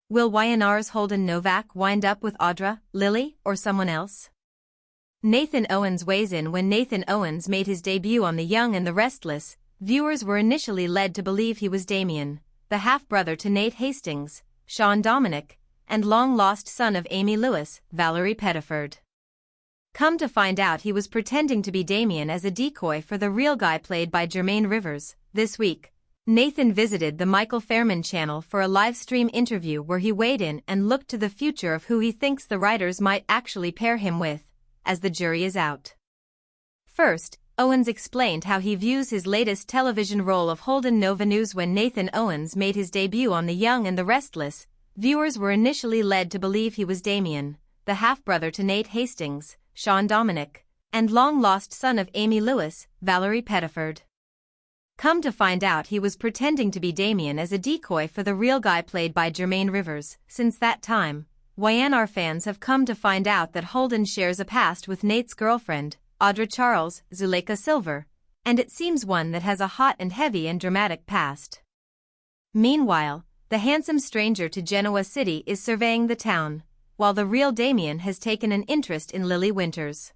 Will YNR's Holden Novak wind up with Audra, Lily, or someone else? Nathan Owens weighs in. When Nathan Owens made his debut on The Young and the Restless, viewers were initially led to believe he was Damien, the half-brother to Nate Hastings, Sean Dominic, and long-lost son of Amy Lewis, Valerie Pettiford. Come to find out he was pretending to be Damien as a decoy for the real guy played by Jermaine Rivers. This week, Nathan visited the Michael Fairman channel for a live-stream interview where he weighed in and looked to the future of who he thinks the writers might actually pair him with, as the jury is out. First, Owens explained how he views his latest television role of Holden Novak. When Nathan Owens made his debut on The Young and the Restless, viewers were initially led to believe he was Damien, the half-brother to Nate Hastings, Sean Dominic, and long-lost son of Amy Lewis, Valerie Pettiford. Come to find out he was pretending to be Damien as a decoy for the real guy played by Jermaine Rivers. Since that time, YNR fans have come to find out that Holden shares a past with Nate's girlfriend, Audra Charles, Zuleika Silver, and it seems one that has a hot and heavy and dramatic past. Meanwhile, the handsome stranger to Genoa City is surveying the town, while the real Damien has taken an interest in Lily Winters.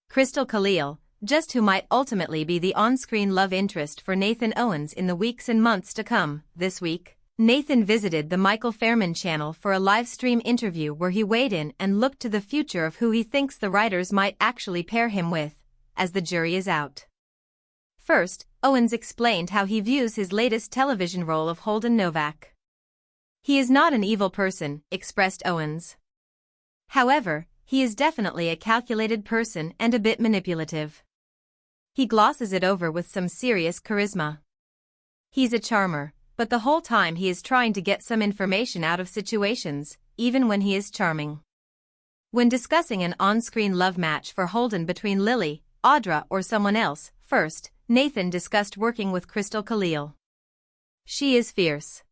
Crystal Khalil, just who might ultimately be the on-screen love interest for Nathan Owens in the weeks and months to come. This week, Nathan visited the Michael Fairman channel for a live-stream interview where he weighed in and looked to the future of who he thinks the writers might actually pair him with, as the jury is out. First, Owens explained how he views his latest television role of Holden Novak. He is not an evil person, expressed Owens. However, he is definitely a calculated person and a bit manipulative. He glosses it over with some serious charisma. He's a charmer, but the whole time he is trying to get some information out of situations, even when he is charming. When discussing an on-screen love match for Holden between Lily, Audra or someone else, first, Nathan discussed working with Crystal Khalil. She is fierce.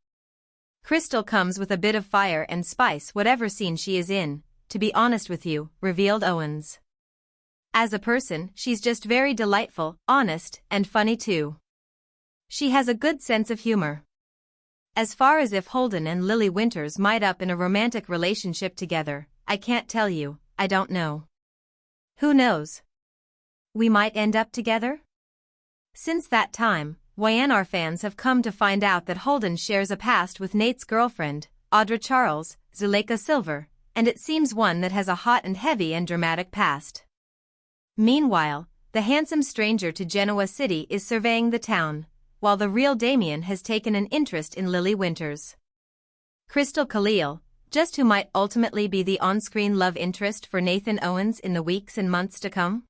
Crystal comes with a bit of fire and spice whatever scene she is in, to be honest with you, revealed Owens. As a person, she's just very delightful, honest, and funny too. She has a good sense of humor. As far as if Holden and Lily Winters might up in a romantic relationship together, I can't tell you, I don't know. Who knows? We might end up together? Since that time, YNR fans have come to find out that Holden shares a past with Nate's girlfriend, Audra Charles, Zuleika Silver, and it seems one that has a hot and heavy and dramatic past. Meanwhile, the handsome stranger to Genoa City is surveying the town, while the real Damien has taken an interest in Lily Winters. Crystal Khalil, just who might ultimately be the on-screen love interest for Nathan Owens in the weeks and months to come.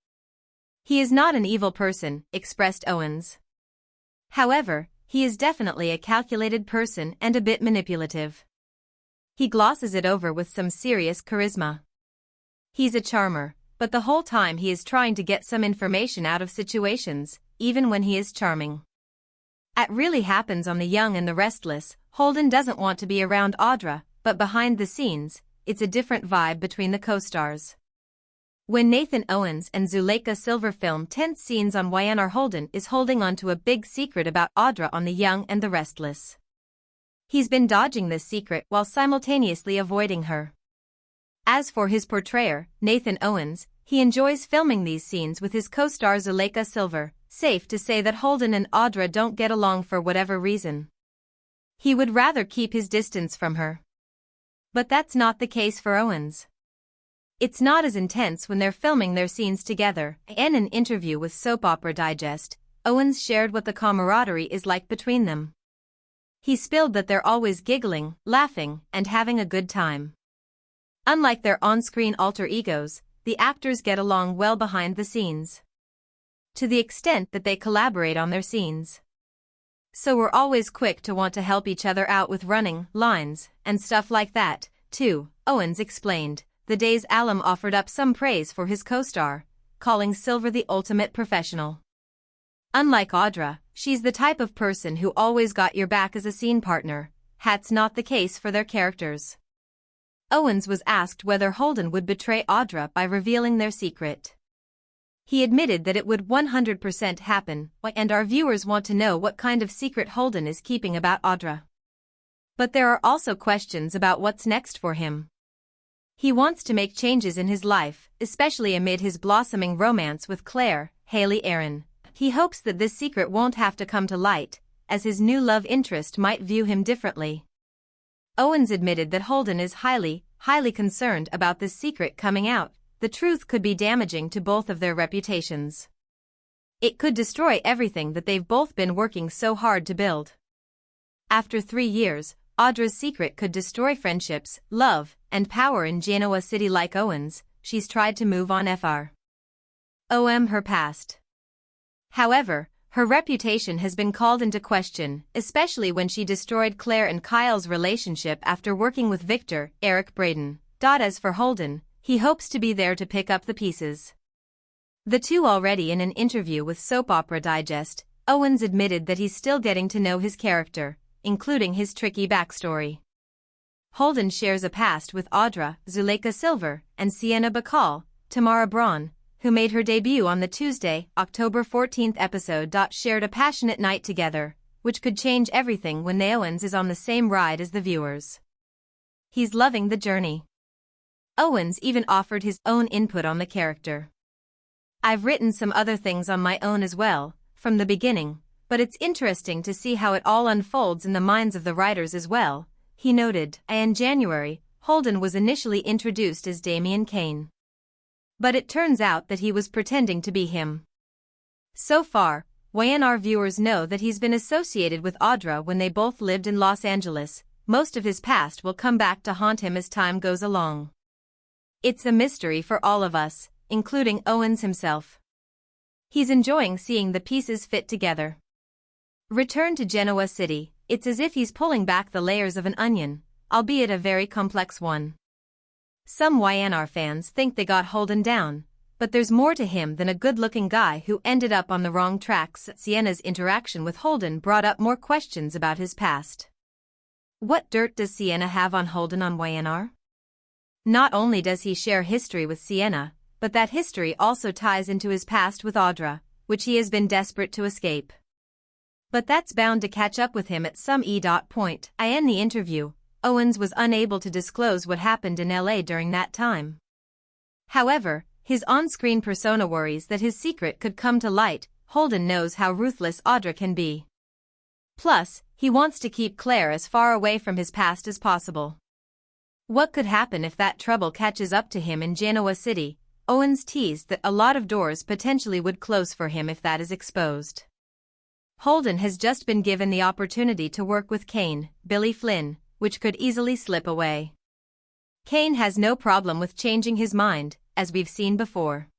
He is not an evil person, expressed Owens. However, he is definitely a calculated person and a bit manipulative. He glosses it over with some serious charisma. He's a charmer, but the whole time he is trying to get some information out of situations, even when he is charming. It really happens on The Young and the Restless. Holden doesn't want to be around Audra, but behind the scenes, it's a different vibe between the co-stars. When Nathan Owens and Zuleika Silver film tense scenes on YNR, Holden is holding on to a big secret about Audra on The Young and the Restless. He's been dodging this secret while simultaneously avoiding her. As for his portrayer, Nathan Owens, he enjoys filming these scenes with his co-star Zuleika Silver. Safe to say that Holden and Audra don't get along for whatever reason. He would rather keep his distance from her. But that's not the case for Owens. It's not as intense when they're filming their scenes together. In an interview with Soap Opera Digest, Owens shared what the camaraderie is like between them. He spilled that they're always giggling, laughing, and having a good time. Unlike their on-screen alter egos, the actors get along well behind the scenes. To the extent that they collaborate on their scenes. So we're always quick to want to help each other out with running, lines, and stuff like that, too, Owens explained. The day's alum offered up some praise for his co-star, calling Silver the ultimate professional. Unlike Audra, she's the type of person who always got your back as a scene partner. That's not the case for their characters. Owens was asked whether Holden would betray Audra by revealing their secret. He admitted that it would 100% happen, and our viewers want to know what kind of secret Holden is keeping about Audra. But there are also questions about what's next for him. He wants to make changes in his life, especially amid his blossoming romance with Claire, Haley Aaron. He hopes that this secret won't have to come to light, as his new love interest might view him differently. Owens admitted that Holden is highly concerned about this secret coming out. The truth could be damaging to both of their reputations. It could destroy everything that they've both been working so hard to build. After 3 years, Audra's secret could destroy friendships, love, and power in Genoa City. Like Owens, she's tried to move on her past. However, her reputation has been called into question, especially when she destroyed Claire and Kyle's relationship after working with Victor, Eric Braden. As for Holden, he hopes to be there to pick up the pieces. The two already in an interview with Soap Opera Digest, Owens admitted that he's still getting to know his character, including his tricky backstory. Holden shares a past with Audra, Zuleika Silver, and Sienna Bacall. Tamara Braun, who made her debut on the Tuesday, October 14th episode. Shared a passionate night together, which could change everything when Owens is on the same ride as the viewers. He's loving the journey. Owens even offered his own input on the character. I've written some other things on my own as well, from the beginning, but it's interesting to see how it all unfolds in the minds of the writers as well, he noted. In January, Holden was initially introduced as Damian Kane. But it turns out that he was pretending to be him. So far, YNR viewers know that he's been associated with Audra when they both lived in Los Angeles. Most of his past will come back to haunt him as time goes along. It's a mystery for all of us, including Owens himself. He's enjoying seeing the pieces fit together. Return to Genoa City. It's as if he's pulling back the layers of an onion, albeit a very complex one. Some YNR fans think they got Holden down, but there's more to him than a good-looking guy who ended up on the wrong tracks. Sienna's interaction with Holden brought up more questions about his past. What dirt does Sienna have on Holden on YNR? Not only does he share history with Sienna, but that history also ties into his past with Audra, which he has been desperate to escape. But that's bound to catch up with him at some point. In the interview, Owens was unable to disclose what happened in LA during that time. However, his on-screen persona worries that his secret could come to light. Holden knows how ruthless Audra can be. Plus, he wants to keep Claire as far away from his past as possible. What could happen if that trouble catches up to him in Genoa City? Owens teased that a lot of doors potentially would close for him if that is exposed. Holden has just been given the opportunity to work with Kane, Billy Flynn, which could easily slip away. Kane has no problem with changing his mind, as we've seen before.